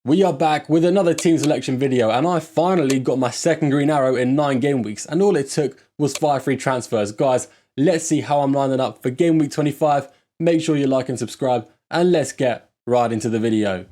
We are back with another team selection video, and I finally got my second green arrow in 9 game weeks, and all it took was 5 free transfers. Guys, let's see how I'm lining up for game week 25. Make sure you like and subscribe, and let's get right into the video.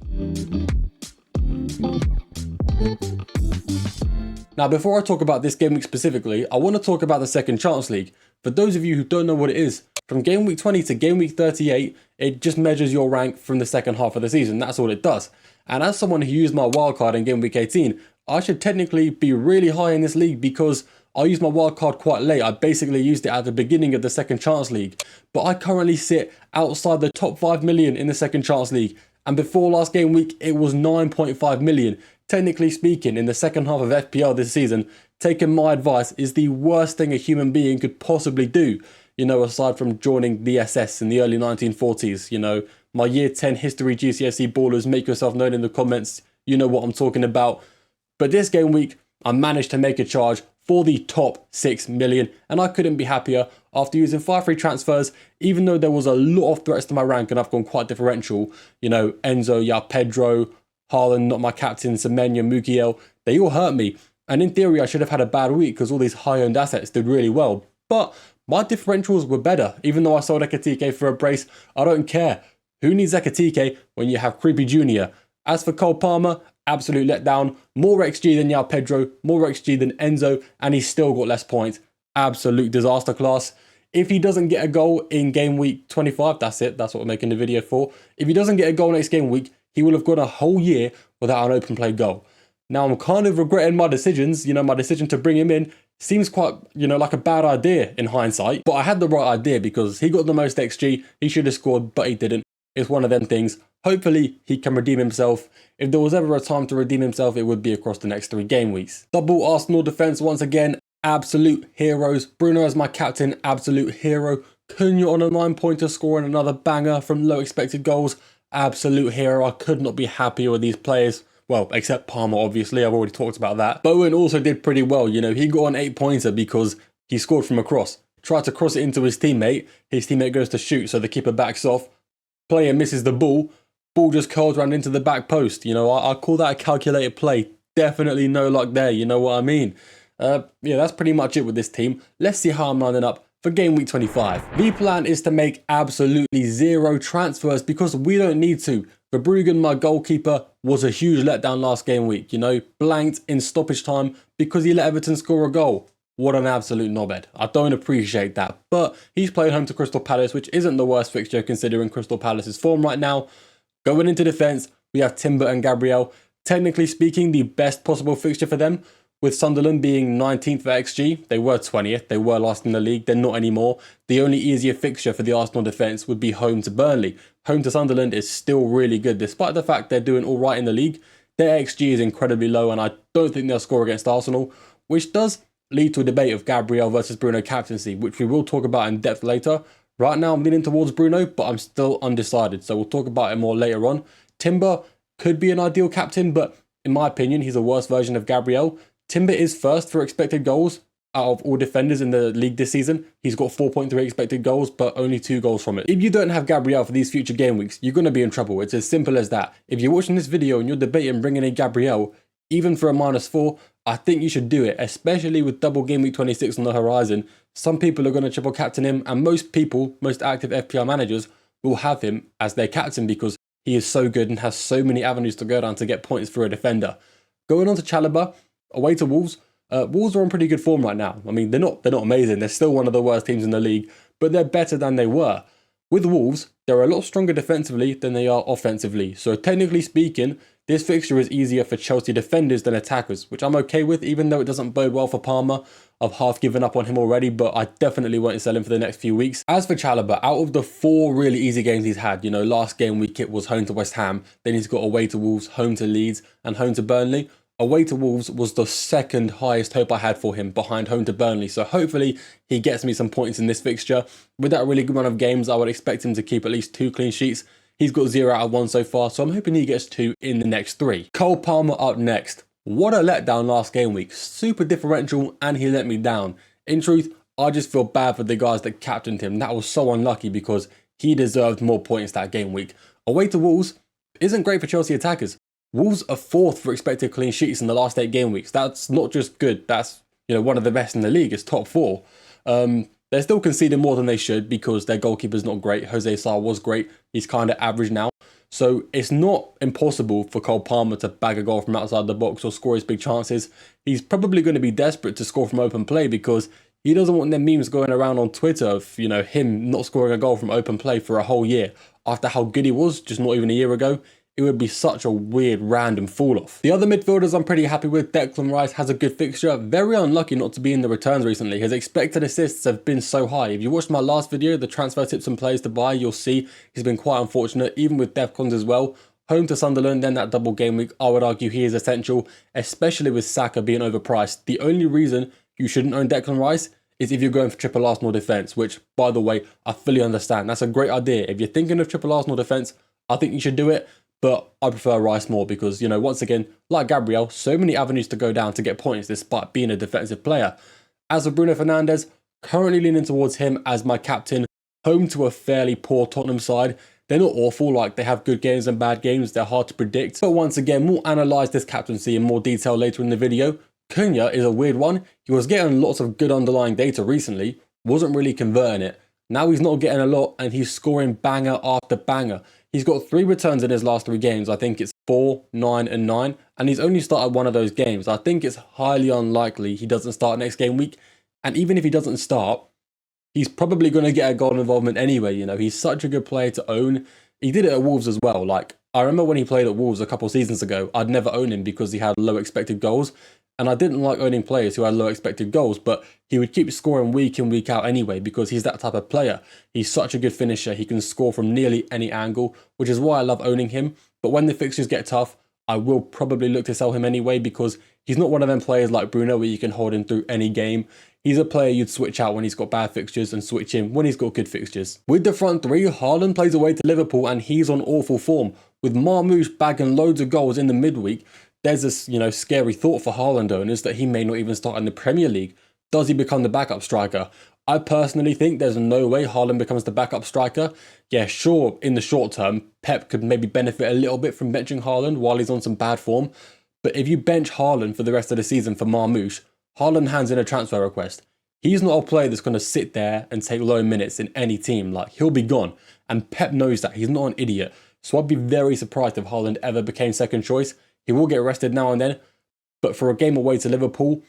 Now, before I talk about this game week specifically, I want to talk about the Second Chance League. For those of you who don't know what it is, from game week 20 to game week 38, it just measures your rank from the second half of the season. That's all it does. And as someone who used my wildcard in game week 18, I should technically be really high in this league because I used my wildcard quite late. I basically used it at the beginning of the Second Chance League. But I currently sit outside the top 5 million in the Second Chance League. And before last game week, it was 9.5 million. Technically speaking, in the second half of FPL this season, taking my advice is the worst thing a human being could possibly do. You know, aside from joining the SS in the early 1940s, you know, my year 10 history GCSE ballers, make yourself known in the comments. You know what I'm talking about. But this game week, I managed to make a charge for the top 6 million, and I couldn't be happier after using 5 free transfers, even though there was a lot of threats to my rank and I've gone quite differential. You know, Enzo, Pedro, Haaland, not my captain, Semenya, Mukiel, they all hurt me. And in theory, I should have had a bad week because all these high-owned assets did really well. But my differentials were better. Even though I sold Ekatike for a brace, I don't care. Who needs Ekatike when you have Creepy Jr.? As for Cole Palmer, absolute letdown. More XG than Pedro, more XG than Enzo, and he's still got less points. Absolute disaster class. If he doesn't get a goal in game week 25, that's it. That's what we're making the video for. If he doesn't get a goal next game week, he will have gone a whole year without an open play goal. Now, I'm kind of regretting my decisions. You know, my decision to bring him in seems quite, you know, like a bad idea in hindsight. But I had the right idea because he got the most XG. He should have scored, but he didn't. It's one of them things. Hopefully, he can redeem himself. If there was ever a time to redeem himself, it would be across the next 3 game weeks. Double Arsenal defense once again. Absolute heroes. Bruno as my captain, absolute hero. Cunha on a 9-pointer scoring another banger from low expected goals. Absolute hero. I could not be happier with these players. Well, except Palmer, obviously. I've already talked about that. Bowen also did pretty well. You know, he got an 8-pointer because he scored from a cross. Tried to cross it into his teammate. His teammate goes to shoot, so the keeper backs off. Player misses the ball. Ball just curls around into the back post. You know, I call that a calculated play. Definitely no luck there. You know what I mean? Yeah, that's pretty much it with this team. Let's see how I'm lining up for game week 25. The plan is to make absolutely 0 transfers because we don't need to. Verbruggen, my goalkeeper, was a huge letdown last game week. You know, blanked in stoppage time because he let Everton score a goal. What an absolute knobhead. I don't appreciate that. But he's playing home to Crystal Palace, which isn't the worst fixture considering Crystal Palace's form right now. Going into defence, we have Timber and Gabriel. Technically speaking, the best possible fixture for them, with Sunderland being 19th for XG. They were 20th. They were last in the league. They're not anymore. The only easier fixture for the Arsenal defence would be home to Burnley. Home to Sunderland is still really good. Despite the fact they're doing all right in the league, their XG is incredibly low, and I don't think they'll score against Arsenal, which does lead to a debate of Gabriel versus Bruno captaincy, which we will talk about in depth later. Right now, I'm leaning towards Bruno, but I'm still undecided, so we'll talk about it more later on. Timber could be an ideal captain, but in my opinion, he's a worse version of Gabriel. Timber is first for expected goals out of all defenders in the league this season. He's got 4.3 expected goals, but only 2 goals from it. If you don't have Gabriel for these future game weeks, you're going to be in trouble. It's as simple as that. If you're watching this video and you're debating bringing in Gabriel, even for a -4, I think you should do it, especially with double game week 26 on the horizon. Some people are going to triple captain him, and most people, most active FPL managers, will have him as their captain because he is so good and has so many avenues to go down to get points for a defender. Going on to Chalobah, away to Wolves. Wolves are on pretty good form right now. I mean, they're not amazing. They're still one of the worst teams in the league, but they're better than they were. With Wolves, they're a lot stronger defensively than they are offensively. So technically speaking, this fixture is easier for Chelsea defenders than attackers, which I'm okay with, even though it doesn't bode well for Palmer. I've half given up on him already, but I definitely won't sell him for the next few weeks. As for Chalobah, out of the 4 really easy games he's had, you know, last game week it was home to West Ham, then he's got away to Wolves, home to Leeds, and home to Burnley. Away to Wolves was the second highest hope I had for him behind home to Burnley. So hopefully he gets me some points in this fixture. With that really good run of games, I would expect him to keep at least 2 clean sheets. He's got 0 out of 1 so far, so I'm hoping he gets 2 in the next 3. Cole Palmer up next. What a letdown last game week. Super differential, and he let me down. In truth, I just feel bad for the guys that captained him. That was so unlucky because he deserved more points that game week. Away to Wolves isn't great for Chelsea attackers. Wolves are 4th for expected clean sheets in the last 8 game weeks. That's not just good, that's, you know, one of the best in the league. It's top 4. They're still conceding more than they should because their goalkeeper's not great. Jose Sa was great. He's kind of average now. So it's not impossible for Cole Palmer to bag a goal from outside the box or score his big chances. He's probably going to be desperate to score from open play because he doesn't want them memes going around on Twitter of, you know, him not scoring a goal from open play for a whole year after how good he was just not even a year ago. It would be such a weird random fall off. The other midfielders I'm pretty happy with. Declan Rice has a good fixture. Very unlucky not to be in the returns recently. His expected assists have been so high. If you watched my last video, the transfer tips and players to buy, you'll see he's been quite unfortunate, even with DEFCONs as well. Home to Sunderland, then that double game week, I would argue he is essential, especially with Saka being overpriced. The only reason you shouldn't own Declan Rice is if you're going for triple Arsenal defence, which, by the way, I fully understand. That's a great idea. If you're thinking of triple Arsenal defence, I think you should do it. But I prefer Rice more because, you know, once again, like Gabriel, so many avenues to go down to get points despite being a defensive player. As for Bruno Fernandes, currently leaning towards him as my captain, home to a fairly poor Tottenham side. They're not awful, like they have good games and bad games, they're hard to predict. But once again, we'll analyse this captaincy in more detail later in the video. Cunha is a weird one. He was getting lots of good underlying data recently, wasn't really converting it. Now he's not getting a lot and he's scoring banger after banger. He's got 3 returns in his last 3 games. I think it's 4, 9 and 9. And he's only started one of those games. I think it's highly unlikely he doesn't start next game week. And even if he doesn't start, he's probably going to get a goal involvement anyway. You know, he's such a good player to own. He did it at Wolves as well. Like, I remember when he played at Wolves a couple seasons ago, I'd never own him because he had low expected goals. And I didn't like owning players who had low expected goals, but he would keep scoring week in, week out anyway because he's that type of player. He's such a good finisher. He can score from nearly any angle, which is why I love owning him. But when the fixtures get tough, I will probably look to sell him anyway because he's not one of them players like Bruno where you can hold him through any game. He's a player you'd switch out when he's got bad fixtures and switch in when he's got good fixtures. With the front 3, Haaland plays away to Liverpool and he's on awful form. With Marmoush bagging loads of goals in the midweek, there's this, you know, scary thought for Haaland owners that he may not even start in the Premier League. Does he become the backup striker? I personally think there's no way Haaland becomes the backup striker. Yeah, sure, in the short term, Pep could maybe benefit a little bit from benching Haaland while he's on some bad form. But if you bench Haaland for the rest of the season for Marmoush, Haaland hands in a transfer request. He's not a player that's going to sit there and take low minutes in any team. Like, he'll be gone. And Pep knows that. He's not an idiot. So I'd be very surprised if Haaland ever became second choice. He will get rested now and then. But for a game away to Liverpool,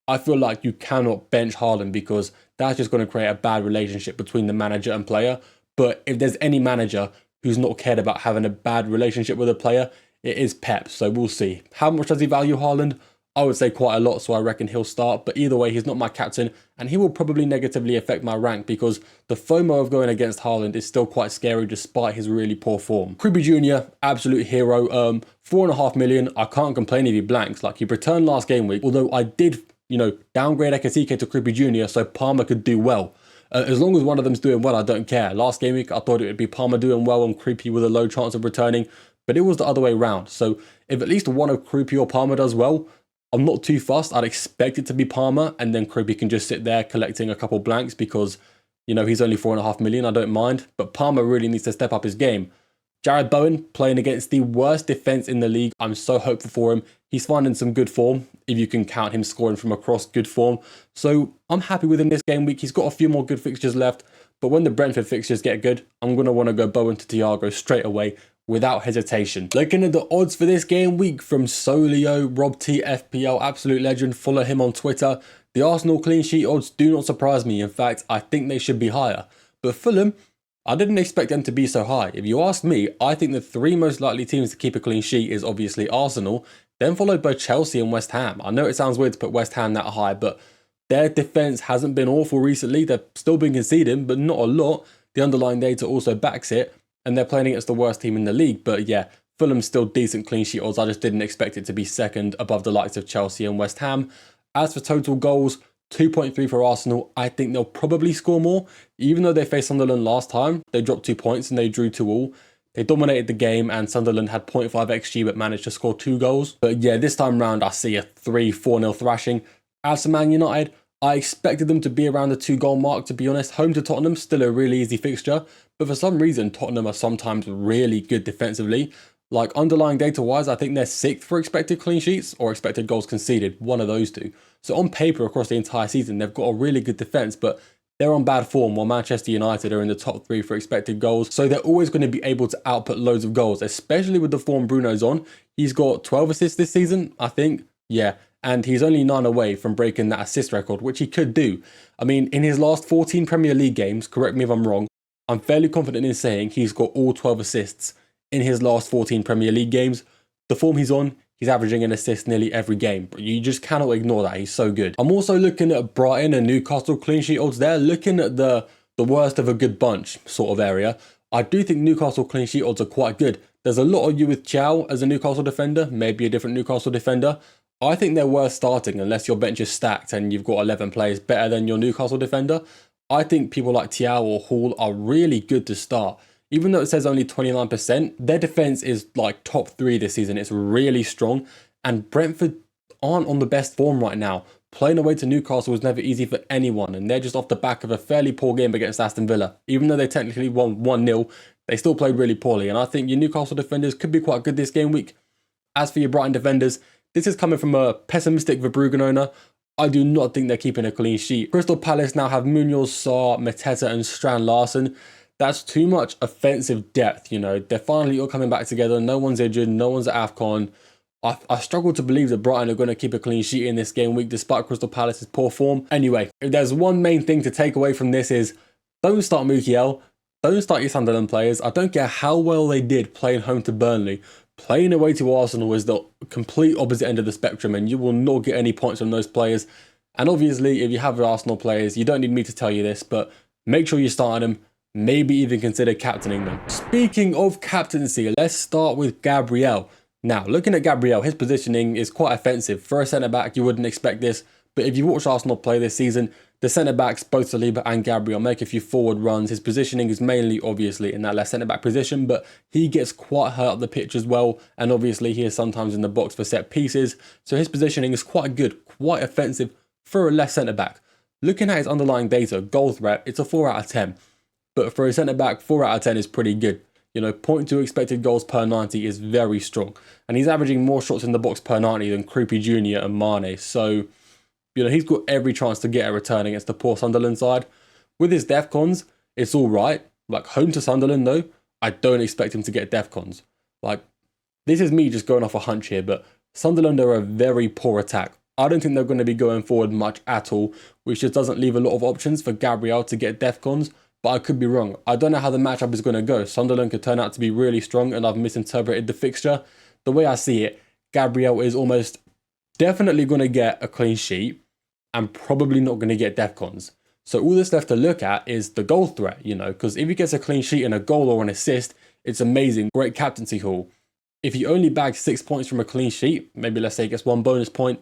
I feel like you cannot bench Haaland because that's just going to create a bad relationship between the manager and player. But if there's any manager who's not cared about having a bad relationship with a player, it is Pep. So we'll see. How much does he value Haaland? I would say quite a lot, so I reckon he'll start. But either way, he's not my captain, and he will probably negatively affect my rank because the FOMO of going against Haaland is still quite scary despite his really poor form. Creepy Jr., absolute hero. 4.5 million. I can't complain if he blanks. Like, he returned last game week, although I did, you know, downgrade Ekatike to Creepy Jr. so Palmer could do well. As long as one of them's doing well, I don't care. Last game week, I thought it would be Palmer doing well and Creepy with a low chance of returning, but it was the other way around. So if at least one of Creepy or Palmer does well, I'm not too fussed. I'd expect it to be Palmer, and then Creepy can just sit there collecting a couple blanks because, you know, he's only 4.5 million. I don't mind. But Palmer really needs to step up his game. Jared Bowen playing against the worst defence in the league. I'm so hopeful for him. He's finding some good form, if you can count him scoring from across good form. So I'm happy with him this game week. He's got a few more good fixtures left. But when the Brentford fixtures get good, I'm going to want to go Bowen to Thiago straight away, without hesitation. Looking at the odds for this game week from Solio, Rob T, FPL, absolute legend, follow him on Twitter. The Arsenal clean sheet odds do not surprise me. In fact, I think they should be higher. But Fulham, I didn't expect them to be so high. If you ask me, I think the 3 most likely teams to keep a clean sheet is obviously Arsenal, then followed by Chelsea and West Ham. I know it sounds weird to put West Ham that high, but their defence hasn't been awful recently. They've still been conceding, but not a lot. The underlying data also backs it. And they're playing against the worst team in the league. But yeah, Fulham's still decent clean sheet odds. I just didn't expect it to be second above the likes of Chelsea and West Ham. As for total goals, 2.3 for Arsenal. I think they'll probably score more. Even though they faced Sunderland last time, they dropped 2 points and they drew 2-2. They dominated the game and Sunderland had 0.5 XG but managed to score 2 goals. But yeah, this time round I see a 3-4-0 thrashing. As for Man United, I expected them to be around the 2-goal mark, to be honest. Home to Tottenham, still a really easy fixture. But for some reason, Tottenham are sometimes really good defensively. Like underlying data wise, I think they're 6th for expected clean sheets or expected goals conceded, one of those two. So on paper across the entire season, they've got a really good defense, but they're on bad form while Manchester United are in the top 3 for expected goals. So they're always going to be able to output loads of goals, especially with the form Bruno's on. He's got 12 assists this season, I think. Yeah. And he's only 9 away from breaking that assist record, which he could do. I mean, in his last 14 Premier League games, correct me if I'm wrong, I'm fairly confident in saying he's got all 12 assists in his last 14 Premier League games. The form he's on, he's averaging an assist nearly every game. You just cannot ignore that. He's so good. I'm also looking at Brighton and Newcastle clean sheet odds there, looking at the worst of a good bunch sort of area. I do think Newcastle clean sheet odds are quite good. There's a lot of you with Chow as a Newcastle defender, maybe a different Newcastle defender. I think they're worth starting unless your bench is stacked and you've got 11 players better than your Newcastle defender. I think people like Thiaw or Hall are really good to start. Even though it says only 29%, their defense is like top 3 this season. It's really strong. And Brentford aren't on the best form right now. Playing away to Newcastle was never easy for anyone. And they're just off the back of a fairly poor game against Aston Villa. Even though they technically won 1-0, they still played really poorly. And I think your Newcastle defenders could be quite good this game week. As for your Brighton defenders, this is coming from a pessimistic Verbruggen owner. I do not think they're keeping a clean sheet. Crystal Palace now have Munoz, Sarr, Mateta and Strand Larsen. That's too much offensive depth, you know. They're finally all coming back together. No one's injured. No one's at AFCON. I struggle to believe that Brighton are going to keep a clean sheet in this game week despite Crystal Palace's poor form. Anyway, if there's one main thing to take away from this is don't start Mukiel. Don't start your Sunderland players. I don't care how well they did playing home to Burnley. Playing away to Arsenal is the complete opposite end of the spectrum and you will not get any points from those players. And obviously, if you have Arsenal players, you don't need me to tell you this, but make sure you're starting them. Maybe even consider captaining them. Speaking of captaincy, let's start with Gabriel. Now, looking at Gabriel, his positioning is quite offensive. For a centre-back, you wouldn't expect this. But if you watch Arsenal play this season, the centre-backs, both Saliba and Gabriel, make a few forward runs. His positioning is mainly, obviously, in that left centre-back position, but he gets quite hurt up the pitch as well. And obviously, he is sometimes in the box for set pieces. So his positioning is quite good, quite offensive for a left centre-back. Looking at his underlying data, goal threat, it's a 4 out of 10. But for a centre-back, 4 out of 10 is pretty good. You know, 0.2 expected goals per 90 is very strong. And he's averaging more shots in the box per 90 than Kruppi Jr. and Mane. So, you know, he's got every chance to get a return against the poor Sunderland side. With his DEFCONs, it's all right. Like, home to Sunderland, though, I don't expect him to get DEFCONs. Like, this is me just going off a hunch here, but Sunderland are a very poor attack. I don't think they're going to be going forward much at all, which just doesn't leave a lot of options for Gabriel to get DEFCONs. But I could be wrong. I don't know how the matchup is going to go. Sunderland could turn out to be really strong and I've misinterpreted the fixture. The way I see it, Gabriel is almost definitely going to get a clean sheet and probably not going to get DEFCONs. So all that's left to look at is the goal threat, you know, because if he gets a clean sheet and a goal or an assist, it's amazing. Great captaincy haul. If he only bags 6 points from a clean sheet, maybe let's say he gets 1 bonus point,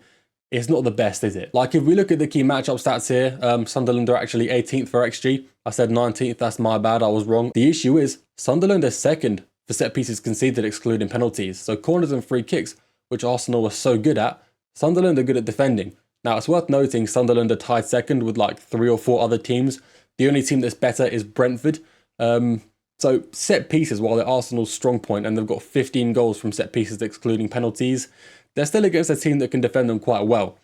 it's not the best, is it? Like, if we look at the key matchup stats here, Sunderland are actually 18th for XG. I said 19th, that's my bad, I was wrong. The issue is, Sunderland is 2nd for set pieces conceded excluding penalties. So corners and free kicks, which Arsenal are so good at, Sunderland are good at defending. Now, it's worth noting Sunderland are tied 2nd with like 3 or 4 other teams. The only team that's better is Brentford. So set pieces, while they're Arsenal's strong point and they've got 15 goals from set pieces excluding penalties, they're still against a team that can defend them quite well.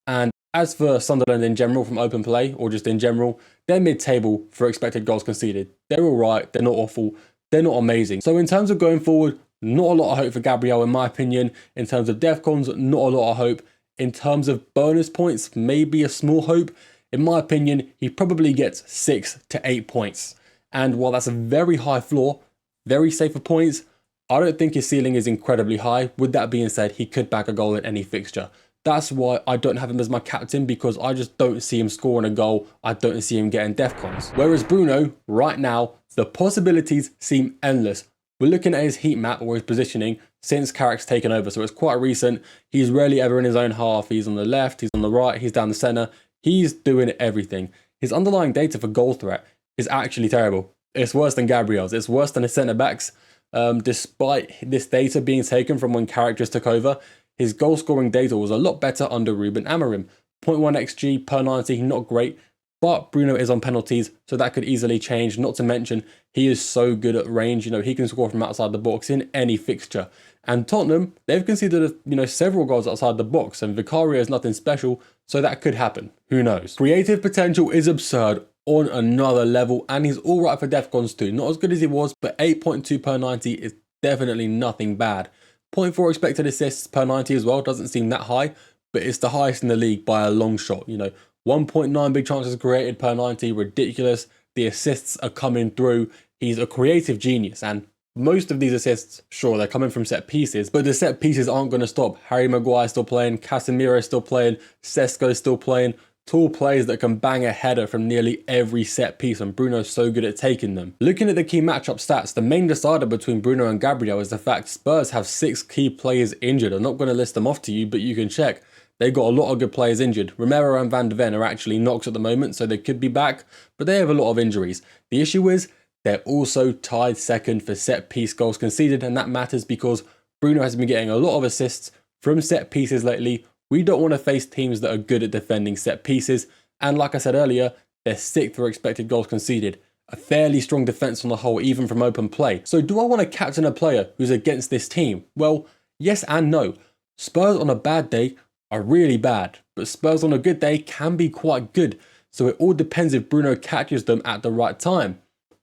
And as for Sunderland in general from open play, or just in general, they're mid-table for expected goals conceded. They're all right, they're not awful, they're not amazing. So in terms of going forward, not a lot of hope for Gabriel in my opinion. In terms of DEFCONs, not a lot of hope. In terms of bonus points, maybe a small hope. In my opinion, he probably gets 6 to 8 points. And while that's a very high floor, very safe for points, I don't think his ceiling is incredibly high. With that being said, he could back a goal in any fixture. That's why I don't have him as my captain, because I just don't see him scoring a goal. I don't see him getting DEFCONs. Whereas Bruno, right now, the possibilities seem endless. We're looking at his heat map or his positioning since Carrick's taken over, so it's quite recent. He's rarely ever in his own half. He's on the left, he's on the right, he's down the centre. He's doing everything. His underlying data for goal threat is actually terrible. It's worse than Gabriel's. It's worse than his centre-backs. Despite this data being taken from when Carrick just took over, his goal scoring data was a lot better under Ruben Amorim. 0.1 XG per 90, not great. But Bruno is on penalties, so that could easily change. Not to mention, he is so good at range. You know, he can score from outside the box in any fixture. And Tottenham, they've conceded, several goals outside the box, and Vicario is nothing special, so that could happen. Who knows? Creative potential is absurd on another level, and he's all right for DEFCONs too. Not as good as he was, but 8.2 per 90 is definitely nothing bad. 0.4 expected assists per 90 as well, doesn't seem that high, but it's the highest in the league by a long shot. 1.9 big chances created per 90, ridiculous. The assists are coming through. He's a creative genius, and most of these assists, sure, they're coming from set pieces, but the set pieces aren't going to stop. Harry Maguire's still playing, Casemiro's still playing, Sesko's still playing. Tall players that can bang a header from nearly every set piece, and Bruno's so good at taking them. Looking at the key matchup stats, the main decider between Bruno and Gabriel is the fact Spurs have 6 key players injured. I'm not going to list them off to you, but you can check. They've got a lot of good players injured. Romero and Van de Ven are actually knocks at the moment, so they could be back, but they have a lot of injuries. The issue is, they're also tied second for set piece goals conceded, and that matters because Bruno has been getting a lot of assists from set pieces lately. We don't want to face teams that are good at defending set pieces, and like I said earlier, they're 6th for expected goals conceded. A fairly strong defence on the whole, even from open play. So do I want to captain a player who's against this team? Well, yes and no. Spurs on a bad day are really bad, but Spurs on a good day can be quite good, so it all depends if Bruno catches them at the right time.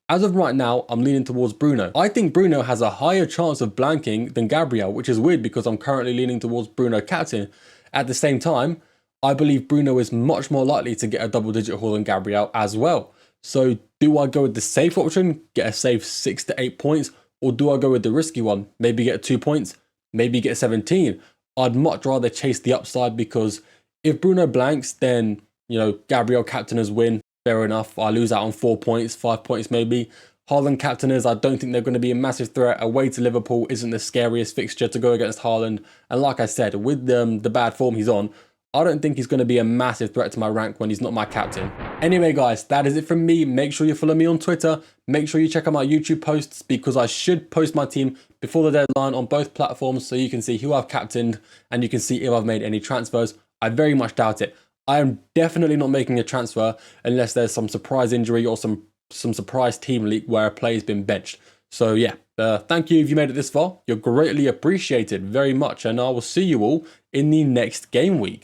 As of right now, I'm leaning towards Bruno. I think Bruno has a higher chance of blanking than Gabriel, which is weird because I'm currently leaning towards Bruno captain. At the same time, I believe Bruno is much more likely to get a double-digit haul than Gabriel as well. So do I go with the safe option, get a safe 6 to 8 points, or do I go with the risky one, maybe get 2 points, maybe get 17? I'd much rather chase the upside because if Bruno blanks, then, Gabriel captainers win. Fair enough. I lose out on 4 points, 5 points maybe. Haaland captainers, I don't think they're going to be a massive threat. Away to Liverpool isn't the scariest fixture to go against Haaland. And like I said, with the bad form he's on, I don't think he's going to be a massive threat to my rank when he's not my captain. Anyway, guys, that is it from me. Make sure you follow me on Twitter. Make sure you check out my YouTube posts because I should post my team before the deadline on both platforms so you can see who I've captained and you can see if I've made any transfers. I very much doubt it. I am definitely not making a transfer unless there's some surprise injury or some surprise team leak where a player's been benched. So yeah, thank you if you made it this far. You're greatly appreciated very much, and I will see you all in the next game week.